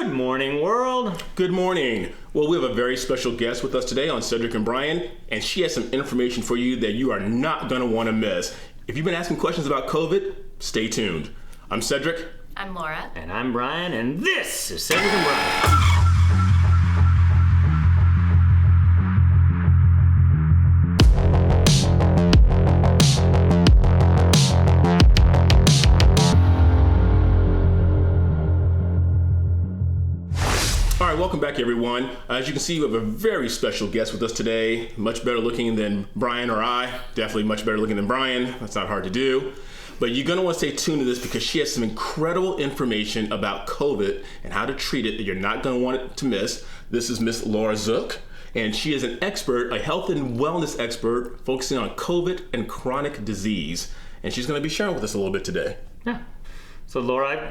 Good morning, world. Good morning. Well, we have a very special guest with us today on Cedric and Brian, and she has some information for you that you are not going to want to miss. If you've been asking questions about COVID, stay tuned. I'm Cedric. I'm Laura. And I'm Brian, and this is Cedric and Brian. All right, welcome back, everyone. As you can see, we have a very special guest with us today. Much better looking than Brian or I. Definitely much better looking than Brian. That's not hard to do. But you're going to want to stay tuned to this because she has some incredible information about COVID and how to treat it that you're not going to want to miss. This is Miss Laura Zook, and she is an expert, a health and wellness expert, focusing on COVID and chronic disease. And she's going to be sharing with us a little bit today. Yeah. So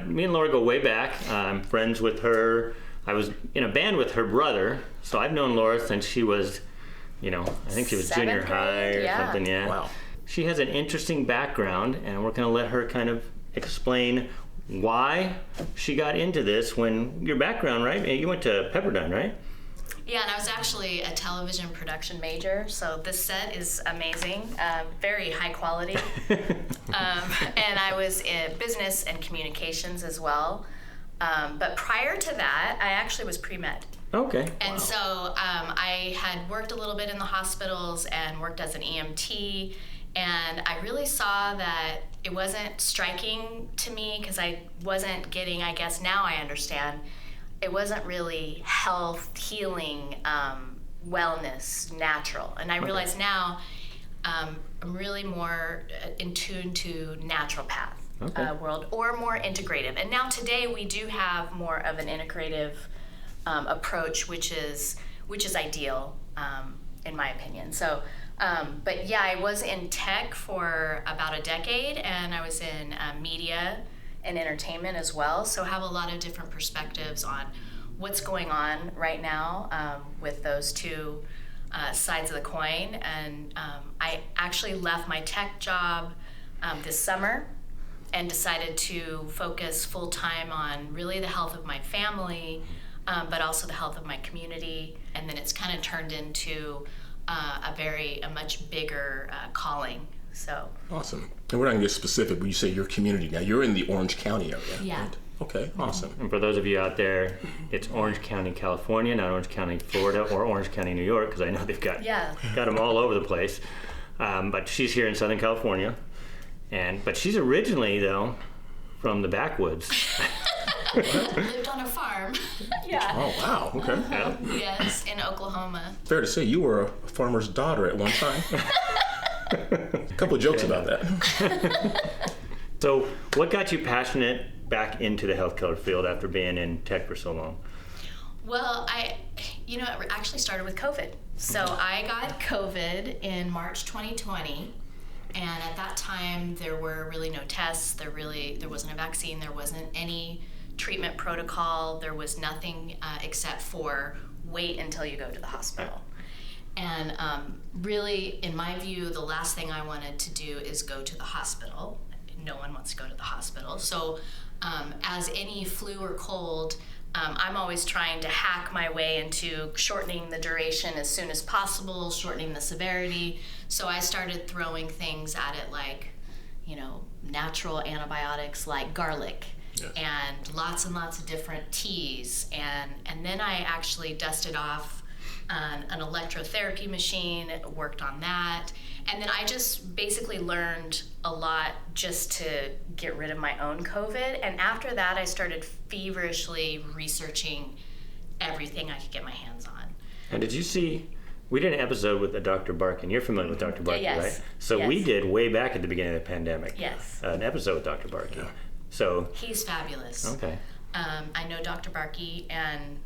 me and Laura go way back. I'm friends with her. I was in a band with her brother, so I've known Laura since she was, I think she was junior high or something, yeah. Wow. She has an interesting background, and we're going to let her kind of explain why she got into this when your background, right? You went to Pepperdine, right? Yeah, and I was actually a television production major, so this set is amazing, very high quality. And I was in business and communications as well. But prior to that, I actually was pre-med. Okay. And so I had worked a little bit in the hospitals and worked as an EMT, and I really saw that it wasn't striking to me because I wasn't getting, I guess now I understand, it wasn't really health, healing, wellness, natural. And I realize now I'm really more in tune to naturopath. World, or more integrative. And now today we do have more of an integrative approach, which is ideal in my opinion. So, but yeah, I was in tech for about a decade, and I was in media and entertainment as well. So I have a lot of different perspectives on what's going on right now with those two sides of the coin. And I actually left my tech job this summer and decided to focus full-time on really the health of my family, but also the health of my community. And then it's kind of turned into a much bigger calling. So Awesome. And we're not going to get specific, but you say your community. Now, you're in the Orange County area. Yeah. Right? Okay, awesome. And for those of you out there, it's Orange County, California, not Orange County, Florida, or Orange County, New York, because I know they've got them all over the place. But she's here in Southern California. But she's originally, though, from the backwoods. lived on a farm. Yeah. Oh, wow, okay. Yeah. Yes, in Oklahoma. Fair to say you were a farmer's daughter at one time. A couple of jokes about that. So what got you passionate back into the healthcare field after being in tech for so long? Well, it actually started with COVID. So I got COVID in March 2020. And at that time, there were really no tests. There wasn't a vaccine. There wasn't any treatment protocol. There was nothing except for wait until you go to the hospital. And really, in my view, the last thing I wanted to do is go to the hospital. No one wants to go to the hospital. So as any flu or cold, I'm always trying to hack my way into shortening the duration as soon as possible, shortening the severity. So I started throwing things at it like, natural antibiotics like garlic. Yes. And lots of different teas. And then I actually dusted off an electrotherapy machine, worked on that. And then I just basically learned a lot just to get rid of my own COVID. And after that, I started feverishly researching everything I could get my hands on. And did you see, we did an episode with Dr. Barkin. You're familiar with Dr. Barkin, Yes. right? So Yes. we did way back at the beginning of the pandemic. Yes. An episode with Dr. Barkin. Yeah. So. He's fabulous. Okay. I know Dr. Barkey, and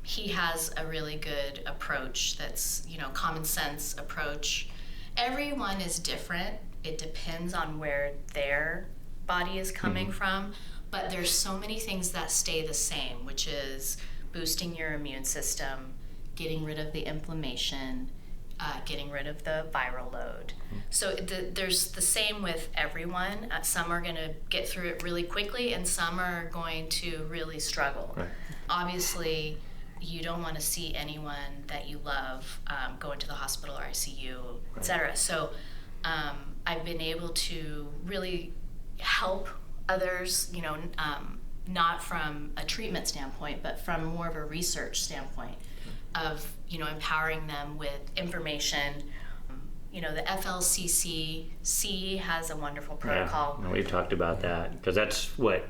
he has a really good approach that's, common sense approach. Everyone is different. It depends on where their body is coming from, but there's so many things that stay the same, which is boosting your immune system, getting rid of the inflammation, getting rid of the viral load. So there's the same with everyone. Some are going to get through it really quickly, and some are going to really struggle. Right. obviously you don't want to see anyone that you love go into the hospital or ICU, etc. So I've been able to really help others, not from a treatment standpoint, but from more of a research standpoint of, empowering them with information. The FLCCC has a wonderful protocol. Yeah, we've talked about that because that's what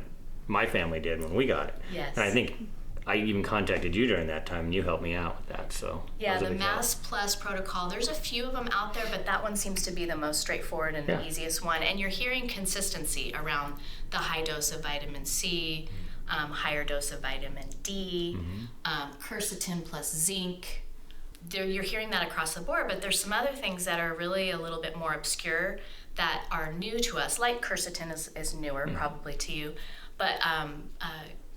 my family did when we got it. Yes. And I think I even contacted you during that time and you helped me out with that. So yeah, the Mass Plus protocol, there's a few of them out there, but that one seems to be the most straightforward and the easiest one. And you're hearing consistency around the high dose of vitamin C, higher dose of vitamin D, quercetin plus zinc. You're hearing that across the board, but there's some other things that are really a little bit more obscure that are new to us, like quercetin is newer probably to you, but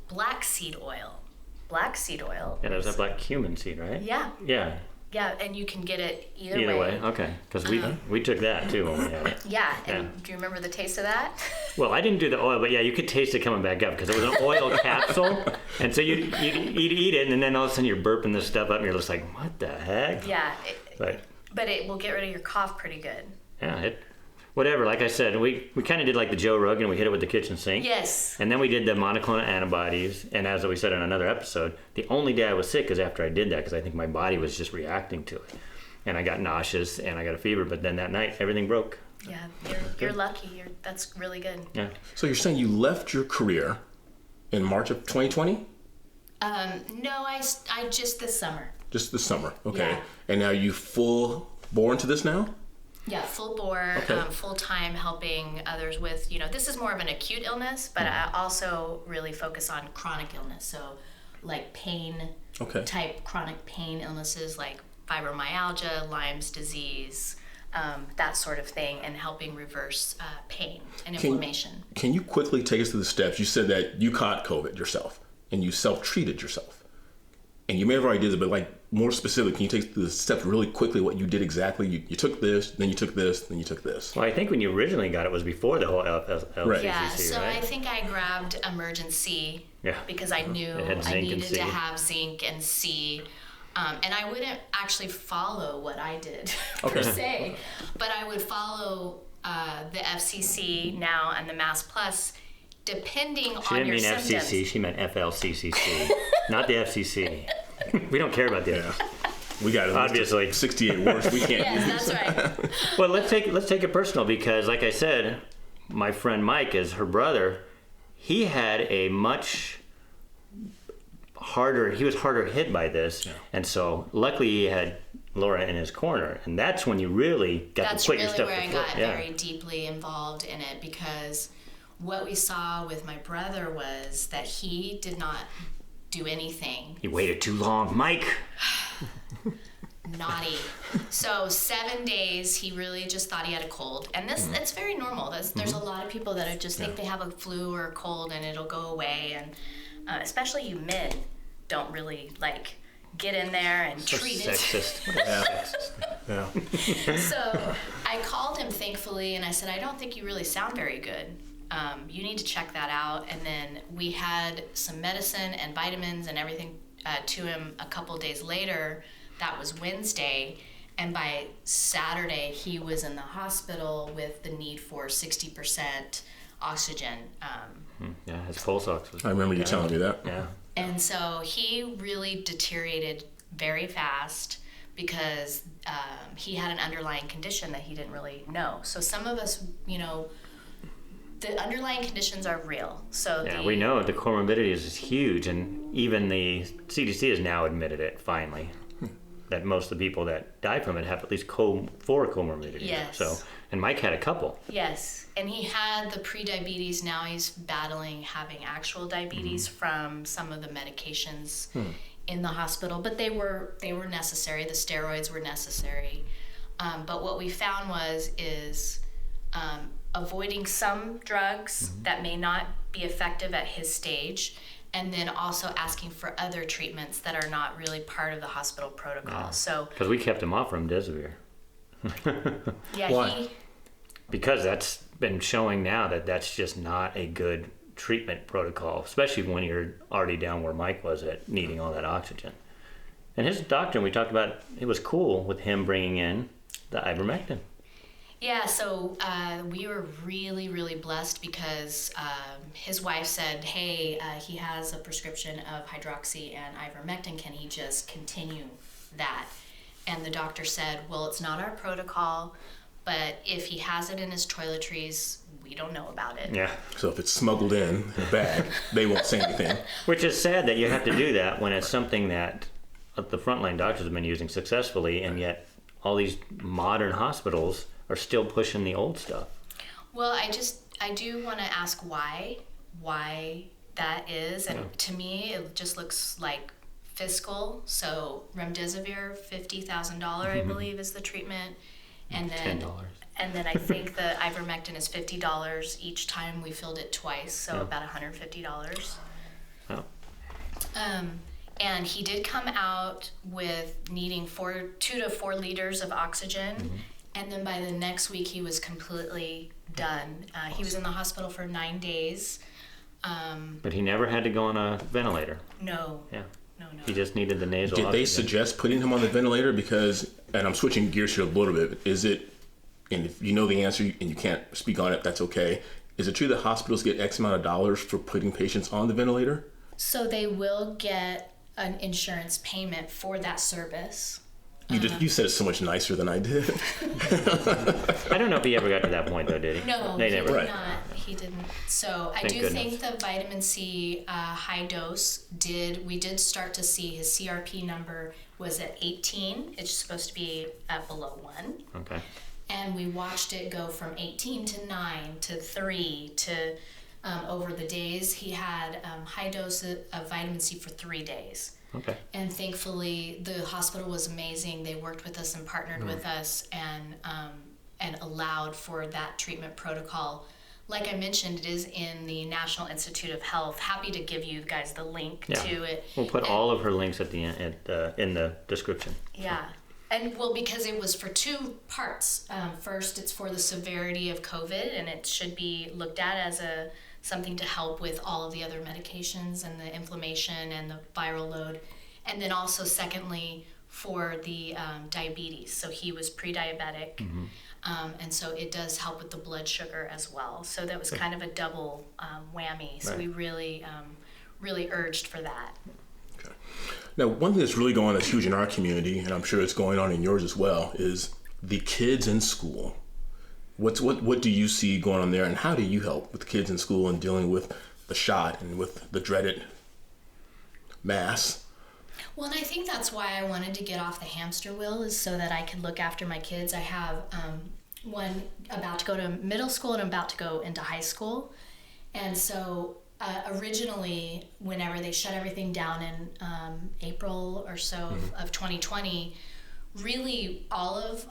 black seed oil. Black seed oil. Yeah, there's that black cumin seed, right? Yeah. Yeah. Yeah, and you can get it either way. Okay, because we took that too when we had it. Yeah, and do you remember the taste of that? Well, I didn't do the oil, but yeah, you could taste it coming back up because it was an oil capsule, and so you'd eat it, and then all of a sudden you're burping this stuff up, and you're just like, what the heck? Yeah, but it will get rid of your cough pretty good. Yeah, whatever. Like I said, we kind of did like the Joe Rogan. We hit it with the kitchen sink. Yes. And then we did the monoclonal antibodies. And as we said in another episode, the only day I was sick is after I did that because I think my body was just reacting to it. And I got nauseous and I got a fever. But then that night, everything broke. Yeah, you're lucky. That's really good. Yeah. So you're saying you left your career in March of 2020? No, I just this summer. Just this summer. Okay. Yeah. And now you full bore into this now? Yeah, full bore, full time helping others with, this is more of an acute illness, but I also really focus on chronic illness. So like pain type chronic pain illnesses like fibromyalgia, Lyme's disease, that sort of thing, and helping reverse pain and inflammation. Can you quickly take us through the steps? You said that you caught COVID yourself and you self-treated yourself. And you may have already did it, but like more specific, can you take the steps really quickly what you did exactly? You took this, then you took this, then you took this. Well, I think when you originally got it was before the whole LCCC, Right. Yeah, so right? I think I grabbed emergency because I knew I needed to have zinc and C. And I wouldn't actually follow what I did per se, but I would follow the FCC now and the Mass Plus depending on your symptoms. She didn't mean FCC, she meant FLCCC, not the FCC. We don't care about the FCC. We got it. Obviously 68 words. We can't. Yes, that's right. Well, let's take it personal because, like I said, my friend Mike, as her brother, he had a much harder. He was harder hit by this, and so luckily he had Laura in his corner, and that's when you really got to put your stuff. That's really where I got very deeply involved in it because what we saw with my brother was that he did not do anything. He waited too long, Mike. Naughty. So 7 days, he really just thought he had a cold. And it's very normal. There's a lot of people that just think they have a flu or a cold and it'll go away. And especially you men don't really get in there and treat it. Sexist. Yeah. So I called him thankfully and I said, I don't think you really sound very good. You need to check that out. And then we had some medicine and vitamins and everything to him a couple days later. That was Wednesday. And by Saturday, he was in the hospital with the need for 60% oxygen. Yeah, his pulse ox was. I remember you telling me that. Yeah. And so he really deteriorated very fast because he had an underlying condition that he didn't really know. So some of us, the underlying conditions are real. So we know the comorbidities is huge, and even the CDC has now admitted it finally. That most of the people that die from it have at least 4 comorbidities. Yes. So, and Mike had a couple. Yes, and he had the pre-diabetes. Now he's battling having actual diabetes from some of the medications in the hospital. But they were necessary. The steroids were necessary. But what we found is avoiding some drugs that may not be effective at his stage. And then also asking for other treatments that are not really part of the hospital protocol. Yeah. So because we kept him off remdesivir. Yeah. Why? Because that's been showing now that that's just not a good treatment protocol, especially when you're already down where Mike was at needing all that oxygen. And his doctor, we talked about, it was cool with him bringing in the ivermectin. Yeah, so we were really, really blessed because his wife said, hey, he has a prescription of hydroxy and ivermectin. Can he just continue that? And the doctor said, well, it's not our protocol, but if he has it in his toiletries, we don't know about it. Yeah. So if it's smuggled in a bag, they won't say anything. Which is sad that you have to do that when it's something that the frontline doctors have been using successfully, and yet all these modern hospitals are still pushing the old stuff. Well, I do want to ask why that is. And to me, it just looks like fiscal. So remdesivir, $50,000, I believe, is the treatment. And then $10. And then I think the ivermectin is $50 each time we filled it twice, so about $150. Oh. And he did come out with needing 2 to 4 liters of oxygen, and then by the next week he was completely done. He was in the hospital for 9 days. But he never had to go on a ventilator. No. Yeah. No. He just needed the nasal Did oxygen. they suggest putting him on the ventilator? Because, and I'm switching gears here a little bit, is it, and if you know the answer and you can't speak on it, that's okay. Is it true that hospitals get X amount of dollars for putting patients on the ventilator? So they will get an insurance payment for that service. You said it so much nicer than I did. Uh-huh. I don't know if he ever got to that point, though, did he? No, they he never. did not. He didn't. So I Thank do goodness. think the vitamin C high dose we did start to see his CRP number was at 18. It's supposed to be at below 1. Okay. And we watched it go from 18 to 9 to 3 to over the days. He had high dose of vitamin C for 3 days. Okay. And thankfully, the hospital was amazing. They worked with us and partnered with us and allowed for that treatment protocol. Like I mentioned, it is in the National Institute of Health. Happy to give you guys the link to it. We'll put all of her links at the end in the description. Yeah. And well, because it was for 2 parts. First, it's for the severity of COVID, and it should be looked at as something to help with all of the other medications and the inflammation and the viral load. And then also, secondly, for the diabetes. So he was pre-diabetic, and so it does help with the blood sugar as well. So that was kind of a double whammy. So we really, really urged for that. Okay. Now, one thing that's really going on that's huge in our community, and I'm sure it's going on in yours as well, is the kids in school. What do you see going on there, and how do you help with kids in school and dealing with the shot and with the dreaded mass? Well, and I think that's why I wanted to get off the hamster wheel, is so that I could look after my kids. I have one about to go to middle school and about to go into high school. And so originally, whenever they shut everything down in April or so of 2020, really all of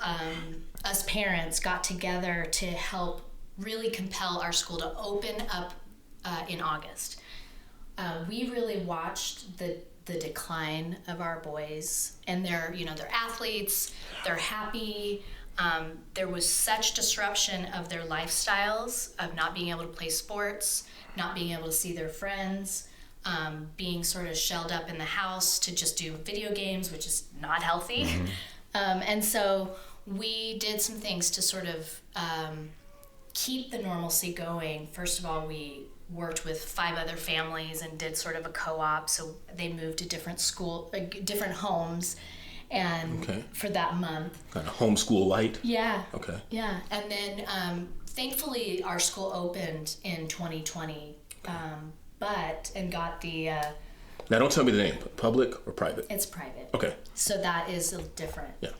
us parents got together to help really compel our school to open up in August. We really watched the decline of our boys, and they're athletes, they're happy. There was such disruption of their lifestyles, of not being able to play sports, not being able to see their friends, being sort of shelled up in the house to just do video games, which is not healthy. And so we did some things to sort of keep the normalcy going. First of all, we worked with 5 other families and did sort of a co-op. So they moved to different homes, and for that month. Kind of homeschool light? Yeah. Okay. Yeah. And then thankfully our school opened in 2020, and got the... Now don't tell me the name, public or private? It's private. Okay. So that is different. Yeah.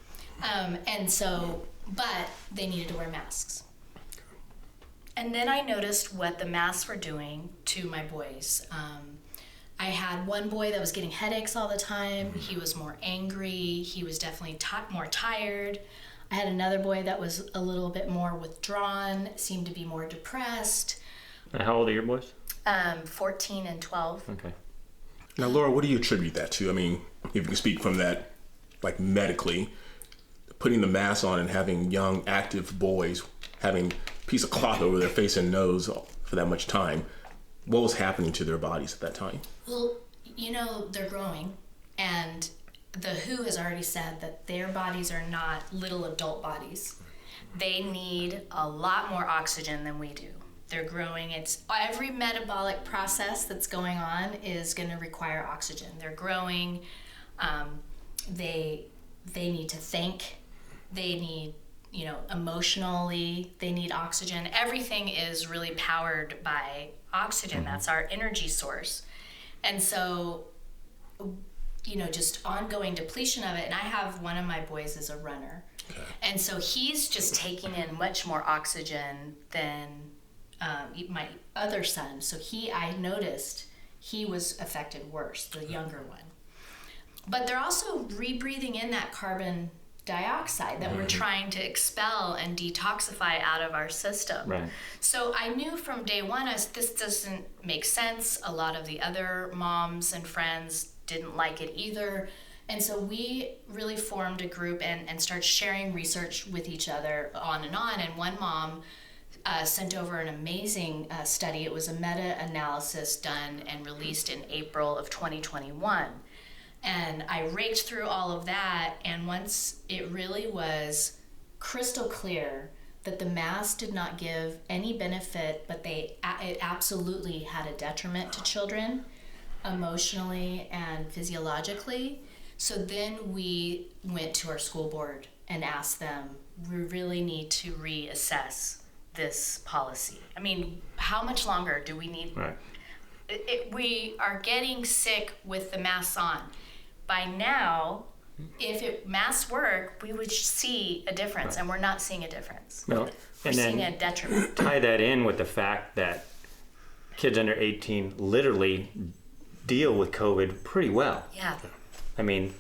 And so, but they needed to wear masks. And then I noticed what the masks were doing to my boys. I had one boy that was getting headaches all the time. He was more angry. He was definitely more tired. I had another boy that was a little bit more withdrawn, seemed to be more depressed. And how old are your boys? 14 and 12. Okay. Now, Laura, what do you attribute that to? I mean, if you can speak from that, like medically, putting the mask on and having young, active boys having a piece of cloth over their face and nose for that much time, what was happening to their bodies at that time? Well, they're growing, and the WHO has already said that their bodies are not little adult bodies. They need a lot more oxygen than we do. They're growing. It's every metabolic process that's going on is going to require oxygen. They're growing. They need to think. They need, emotionally, they need oxygen. Everything is really powered by oxygen. That's our energy source. And so, just ongoing depletion of it. And I have one of my boys is a runner. Okay. And so he's just taking in much more oxygen than my other son. So I noticed he was affected worse, the younger one. But they're also rebreathing in that carbon dioxide that we're trying to expel and detoxify out of our system. Right. So I knew from day one, this doesn't make sense. A lot of the other moms and friends didn't like it either. And so we really formed a group and started sharing research with each other on. And one mom sent over an amazing study. It was a meta-analysis done and released in April of 2021. And I raked through all of that, and once it really was crystal clear that the mask did not give any benefit, but it absolutely had a detriment to children emotionally and physiologically. So then we went to our school board and asked them, we really need to reassess this policy. I mean, how much longer do we need? Right. We are getting sick with the masks on. By now, if masks work, we would see a difference, right. And we're not seeing a difference. No. We're seeing a detriment. Tie that in with the fact that kids under 18 literally deal with COVID pretty well. Yeah. I mean,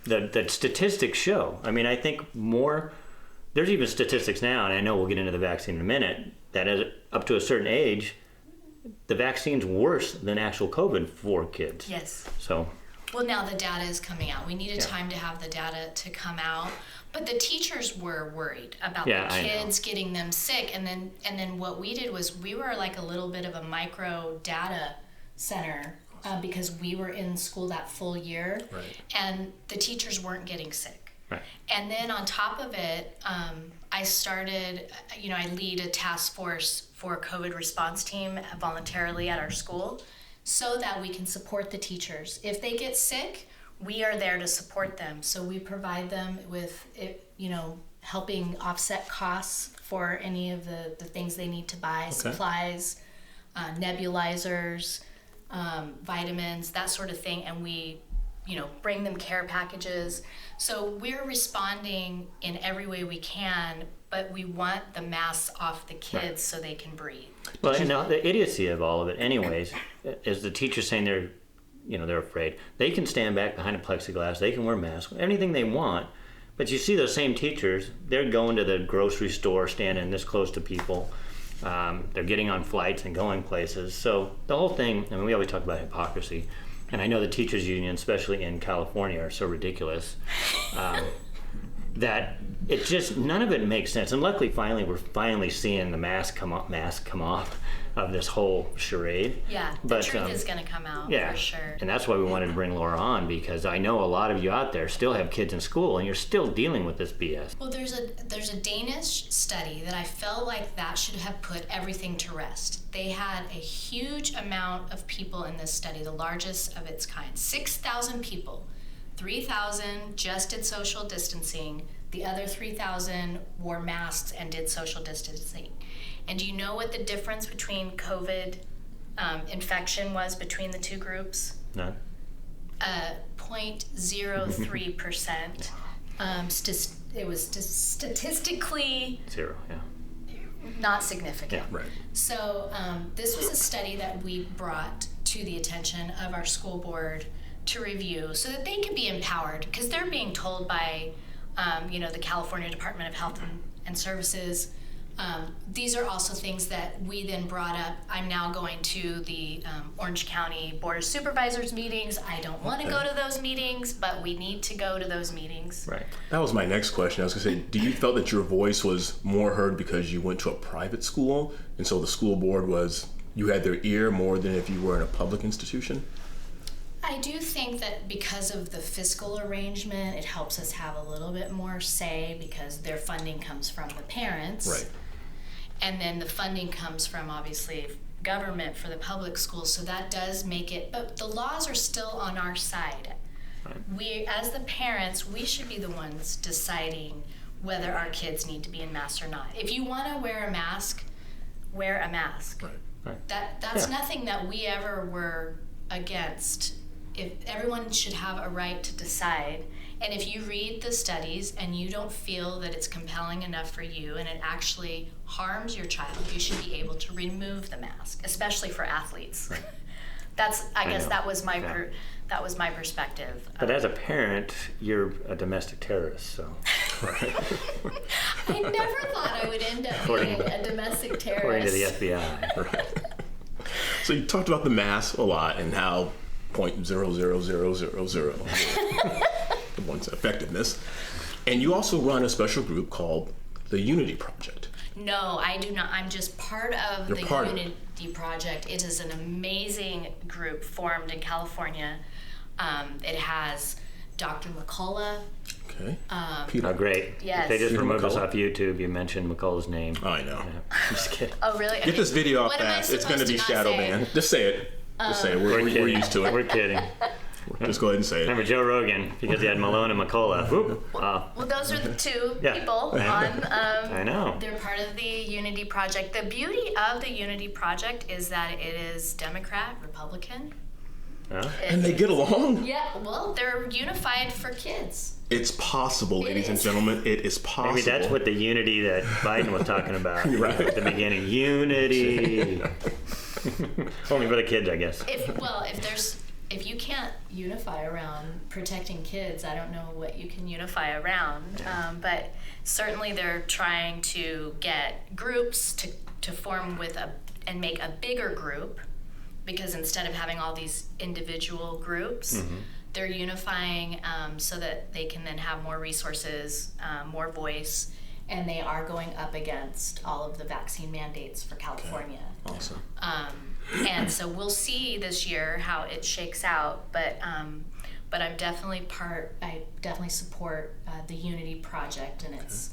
the statistics show. I mean, I think there's even statistics now, and I know we'll get into the vaccine in a minute, that up to a certain age, the vaccine's worse than actual COVID for kids. Yes. So. Well, now the data is coming out. We needed time to have the data to come out, but the teachers were worried about the kids getting them sick. And then what we did was we were like a little bit of a micro data center because we were in school that full year, right. And the teachers weren't getting sick. Right. And then on top of it, I started, I lead a task force for a COVID response team voluntarily at our school, so that we can support the teachers. If they get sick, we are there to support them. So we provide them with, helping offset costs for any of the things they need to buy, supplies, nebulizers, vitamins, that sort of thing. And we, bring them care packages. So we're responding in every way we can, but we want the masks off the kids so they can breathe. Well, and now the idiocy of all of it anyways is the teachers saying they're afraid. They can stand back behind a plexiglass, they can wear masks, anything they want, but you see those same teachers, they're going to the grocery store, standing this close to people. They're getting on flights and going places. So the whole thing, I mean, we always talk about hypocrisy, and I know the teachers union, especially in California, are so ridiculous that it just, none of it makes sense. And luckily, we're seeing the mask come off of this whole charade. Yeah, the truth is going to come out, for sure. And that's why we wanted to bring Laura on, because I know a lot of you out there still have kids in school and you're still dealing with this BS. Well, there's a Danish study that I felt like that should have put everything to rest. They had a huge amount of people in this study, the largest of its kind, 6,000 people. 3,000 just did social distancing. The other 3,000 wore masks and did social distancing. And do you know what the difference between COVID infection was between the two groups? No. 0.03%. It was statistically zero, not significant. Yeah, right. So this was a study that we brought to the attention of our school board to review so that they could be empowered, because they're being told by the California Department of Health and Services. These are also things that we then brought up. I'm now going to the Orange County Board of Supervisors meetings. I don't want to go to those meetings, but we need to go to those meetings. Right. That was my next question. I was going to say, do you felt that your voice was more heard because you went to a private school, and so the school board was you had their ear more than if you were in a public institution? I do think that because of the fiscal arrangement, it helps us have a little bit more say because their funding comes from the parents. Right. And then the funding comes from, obviously, government for the public schools. So that does make it, but the laws are still on our side. Right. We, as the parents, we should be the ones deciding whether our kids need to be in masks or not. If you want to wear a mask, wear a mask. Right. Right. That's nothing that we ever were against. If everyone should have a right to decide, and if you read the studies and you don't feel that it's compelling enough for you and it actually harms your child, you should be able to remove the mask, especially for athletes. Right. I guess that was my perspective. But as a parent, you're a domestic terrorist, so. Right. I never thought I would end up being a domestic terrorist. According to the FBI. Right. So you talked about the mask a lot and how 0.00000 the one's effectiveness. And you also run a special group called the Unity Project. No, I do not. I'm just part of the Unity Project. It is an amazing group formed in California. It has Dr. McCullough. Okay. Peter. Oh, great. Yes. If they just Peter removed us McCullough. off YouTube, you mentioned McCullough's name. Oh, I know. Yeah, I'm just kidding. Oh, really? Get this video off What am I fast. It's going to be supposed to not shadow say? banned. Just say it. Just say it. We're used to it. We're kidding. Just go ahead and say it. Remember Joe Rogan, because he had Malone and McCullough. Whoop. Well, those are the two Yeah. people on. I know. They're part of the Unity Project. The beauty of the Unity Project is that it is Democrat, Republican. Huh? And they get along? Yeah, well, they're unified for kids. It's possible, ladies and gentlemen. It is possible. Maybe that's what the unity that Biden was talking about Right. at the beginning. Unity. Only for the kids, I guess. If you can't unify around protecting kids, I don't know what you can unify around. But certainly they're trying to get groups to form and make a bigger group, because instead of having all these individual groups, they're unifying so that they can then have more resources, more voice, and they are going up against all of the vaccine mandates for California. Okay. Awesome. And so we'll see this year how it shakes out, but I'm definitely I definitely support the Unity Project, and it's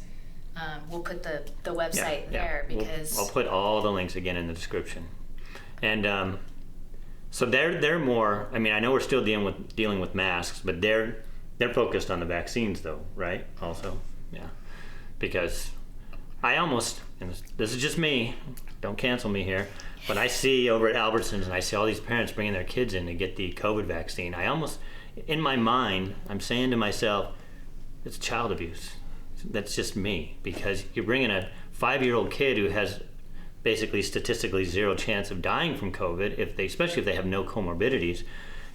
we'll put the website there because I'll put all the links again in the description. And so they're more. I mean, I know we're still dealing with masks, but they're focused on the vaccines, though, right? Also, yeah, because I almost, and this is just me. Don't cancel me here. But I see over at Albertsons, and I see all these parents bringing their kids in to get the COVID vaccine. I almost, in my mind, I'm saying to myself, it's child abuse. That's just me, because you're bringing a 5-year-old kid who has basically statistically zero chance of dying from COVID, especially if they have no comorbidities.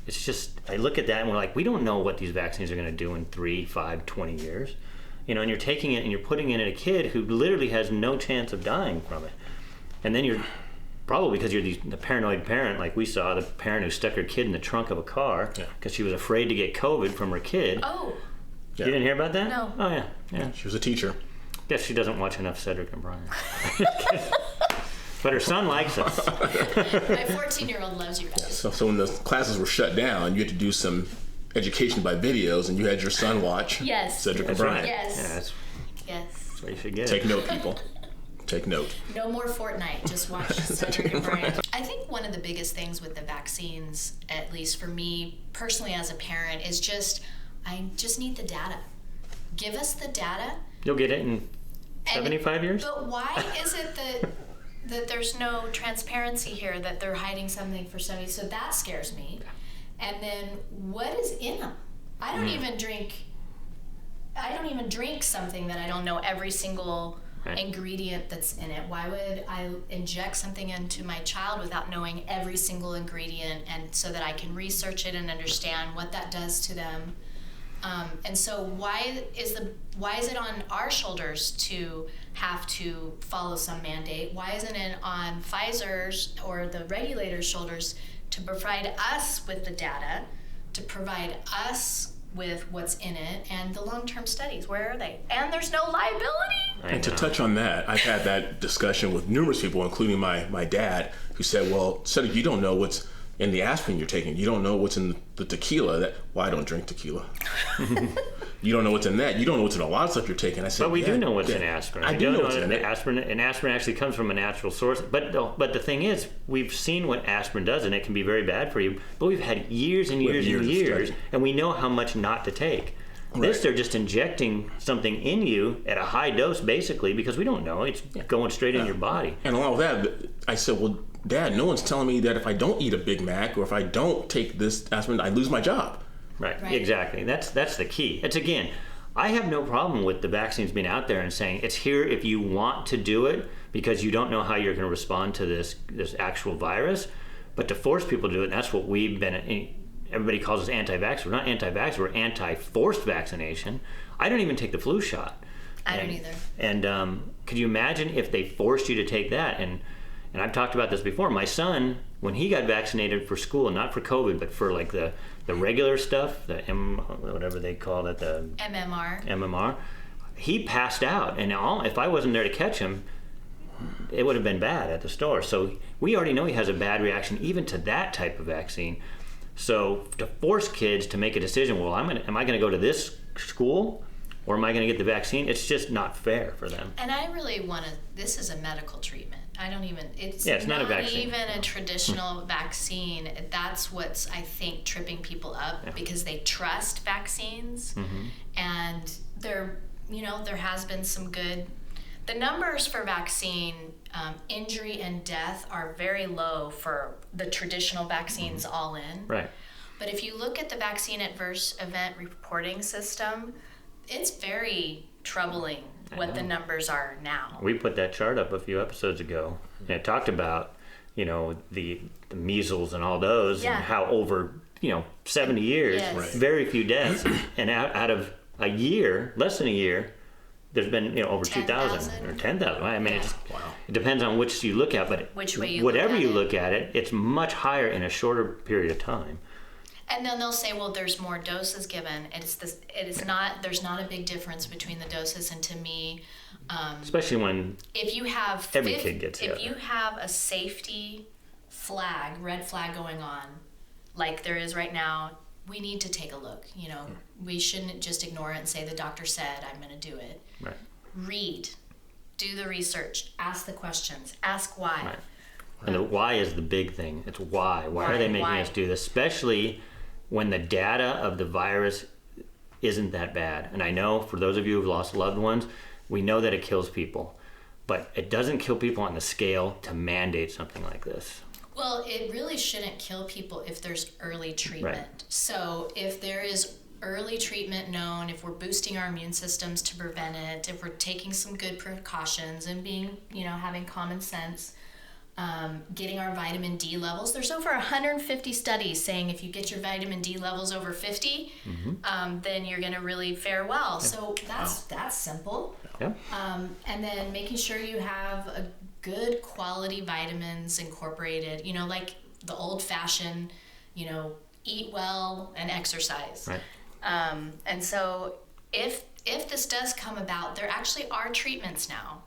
It's just, I look at that and we're like, we don't know what these vaccines are going to do in 3, 5, 20 years. And you're taking it and you're putting it in a kid who literally has no chance of dying from it. And then you're, probably because you're the paranoid parent, like we saw, the parent who stuck her kid in the trunk of a car because she was afraid to get COVID from her kid. Oh. You didn't hear about that? No. Oh, yeah. She was a teacher. Guess she doesn't watch enough Cedric and Brian. But her son likes us. My 14-year-old loves you guys. So when the classes were shut down, you had to do some education by videos, and you had your son watch Cedric and Brian. Right. Yes. Yeah, that's what you should get. Take note, people. Take note. No more Fortnite. Just watch Cedric and Brian. I think one of the biggest things with the vaccines, at least for me personally as a parent, is I just need the data. Give us the data. You'll get it in 75 years? But why is it that there's no transparency here, that they're hiding something for somebody? So that scares me. And then what is in them? I don't even drink something that I don't know every single ingredient that's in it. Why would I inject something into my child without knowing every single ingredient, and so that I can research it and understand what that does to them? And so why is it on our shoulders to have to follow some mandate? Why isn't it on Pfizer's or the regulators' shoulders to provide us with the data, to provide us with what's in it, and the long-term studies? Where are they? And there's no liability? And to touch on that, I've had that discussion with numerous people, including my dad, who said, well, Cedric, you don't know what's in the aspirin you're taking. You don't know what's in the tequila. Well, I don't drink tequila. You don't know what's in that. You don't know what's in a lot of stuff you're taking. I said, but we do know what's in aspirin. I do know what's in it. Aspirin, and aspirin actually comes from a natural source. But the thing is, we've seen what aspirin does, and it can be very bad for you. But we've had years and years, and we know how much not to take. Right. This, they're just injecting something in you at a high dose, basically, because we don't know. It's going straight in your body. And along with that, I said, well, Dad, no one's telling me that if I don't eat a Big Mac or if I don't take this aspirin, I lose my job. Right. Exactly. That's the key. It's, again, I have no problem with the vaccines being out there and saying it's here if you want to do it because you don't know how you're going to respond to this actual virus. But to force people to do it, that's what we've been. Everybody calls us anti-vax. We're not anti-vax. We're anti-forced vaccination. I don't even take the flu shot. I don't either. And could you imagine if they forced you to take that? And I've talked about this before. My son, when he got vaccinated for school, not for COVID, but for like the regular stuff, whatever they call it, the MMR, he passed out. And if I wasn't there to catch him, it would have been bad at the store. So we already know he has a bad reaction even to that type of vaccine. So to force kids to make a decision, well, am I going to go to this school or am I going to get the vaccine? It's just not fair for them. And I really this is a medical treatment. It's not a vaccine. Even a traditional vaccine. That's what's, I think, tripping people up because they trust vaccines. Mm-hmm. And there has been some good, the numbers for vaccine injury and death are very low for the traditional vaccines all in. Right. But if you look at the vaccine adverse event reporting system, it's very troubling what the numbers are now. We put that chart up a few episodes ago, and it talked about, the measles and all those, and how over, 70 years, very few deaths, and out of a year, less than a year, there's been, over 2,000 or 10,000. I mean, it depends on which you look at, but whatever you look at it, it's much higher in a shorter period of time. And then they'll say, well, there's more doses given. There's not a big difference between the doses. And to me, especially when if you have every kid gets it. If you have a safety red flag going on, like there is right now, we need to take a look. We shouldn't just ignore it and say the doctor said I'm going to do it. Right. Read, do the research, ask the questions, ask why. Right. And the why is the big thing. It's why. Why are they making us do this? Especially when the data of the virus isn't that bad. And I know for those of you who've lost loved ones, we know that it kills people. But it doesn't kill people on the scale to mandate something like this. Well, it really shouldn't kill people if there's early treatment. Right. So if there is early treatment known, if we're boosting our immune systems to prevent it, if we're taking some good precautions and being, having common sense, getting our vitamin D levels. There's over 150 studies saying if you get your vitamin D levels over 50, then you're going to really fare well. Yeah. So that's simple. Yeah. And then making sure you have a good quality vitamins incorporated, like the old fashioned, eat well and exercise. Right. And so if this does come about, there actually are treatments now.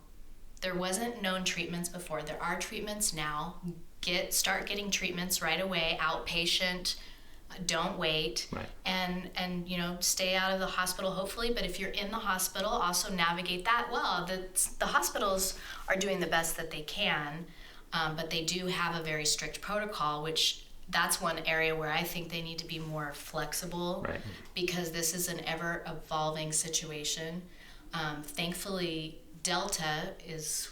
There wasn't known treatments before. There are treatments now. Start getting treatments right away, outpatient. Don't wait. Right. And stay out of the hospital hopefully. But if you're in the hospital, also navigate that well. The hospitals are doing the best that they can, but they do have a very strict protocol, which that's one area where I think they need to be more flexible. Right. Because this is an ever evolving situation. Thankfully, Delta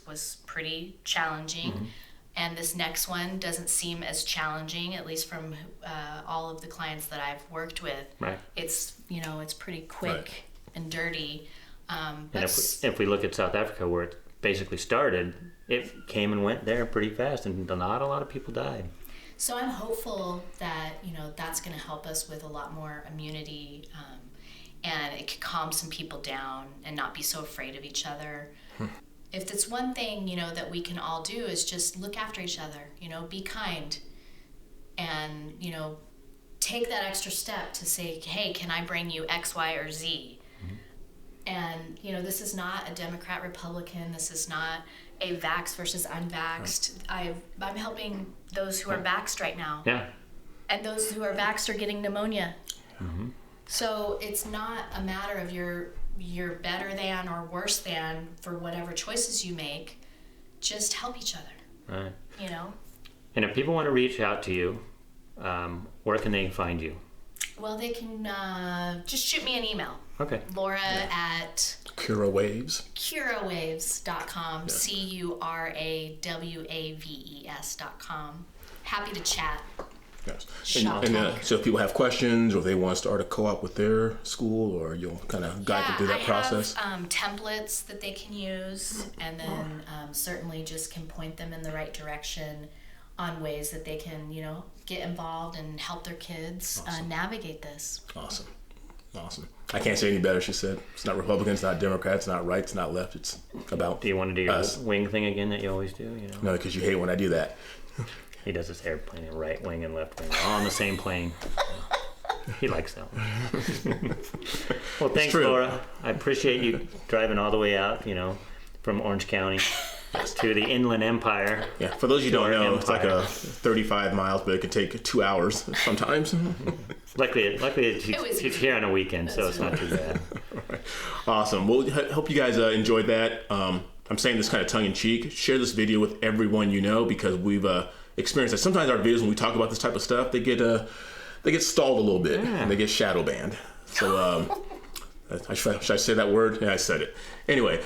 was pretty challenging, and this next one doesn't seem as challenging, at least from all of the clients that I've worked with. Right. It's it's pretty quick and dirty. And if we look at South Africa, where it basically started, it came and went there pretty fast, and not a lot of people died. So I'm hopeful that that's going to help us with a lot more immunity. And it could calm some people down and not be so afraid of each other. If it's one thing, that we can all do is just look after each other, be kind. And, take that extra step to say, hey, can I bring you X, Y, or Z? And, this is not a Democrat, Republican. This is not a vax versus unvaxxed. I'm helping those who are vaxxed right now. Yeah. And those who are vaxxed are getting pneumonia. Mm-hmm. So it's not a matter of you're better than or worse than for whatever choices you make. Just help each other. Right. And if people want to reach out to you, where can they find you? Well, they can just shoot me an email. Okay. Laura at Curawaves. Curawaves.com. Curawaves.com. Happy to chat. Yes. And so if people have questions or if they want to start a co-op with their school, or you'll kind of guide them through that process. I have templates that they can use, and then certainly just can point them in the right direction on ways that they can, get involved and help their kids navigate this. Awesome. I can't say any better, she said. It's not Republicans, not Democrats, not right, it's not left. It's about Do you want to do your us. wing thing again that you always do? No, because you hate when I do that. He does this airplane and right wing and left wing all on the same plane. He likes that one. Well, thanks, Laura. I appreciate you driving all the way out, from Orange County to the Inland Empire. Yeah, for those you don't know, it's like 35 miles, but it can take 2 hours sometimes. Luckily she's here on a weekend, so it's not too bad. Right. Awesome. Well, hope you guys enjoyed that. I'm saying this kind of tongue-in-cheek. Share this video with everyone you know, because we've experienced that sometimes our videos, when we talk about this type of stuff, they get stalled a little bit, and they get shadow banned. So should I say that word? Yeah, I said it. Anyway,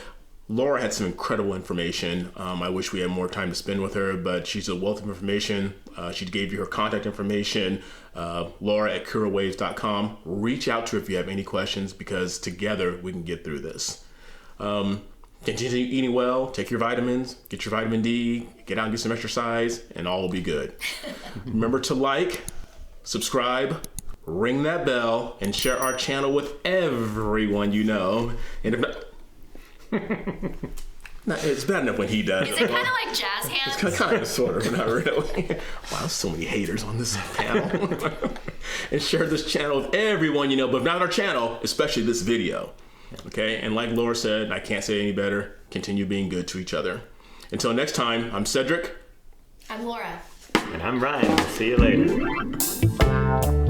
Laura had some incredible information. I wish we had more time to spend with her, but she's a wealth of information. She gave you her contact information, Laura at curawaves.com. Reach out to her if you have any questions, because together we can get through this. Continue eating well, take your vitamins, get your vitamin D, get out and do some exercise, and all will be good. Remember to like, subscribe, ring that bell, and share our channel with everyone you know. And if not, no, it's bad enough when he does. Is it kind of like jazz hands? It's kind of, sort of, but not really. Wow, so many haters on this panel. And share this channel with everyone you know, but if not our channel, especially this video. Okay, and like Laura said, I can't say it any better, continue being good to each other. Until next time, I'm Cedric. I'm Laura. And I'm Brian. See you later.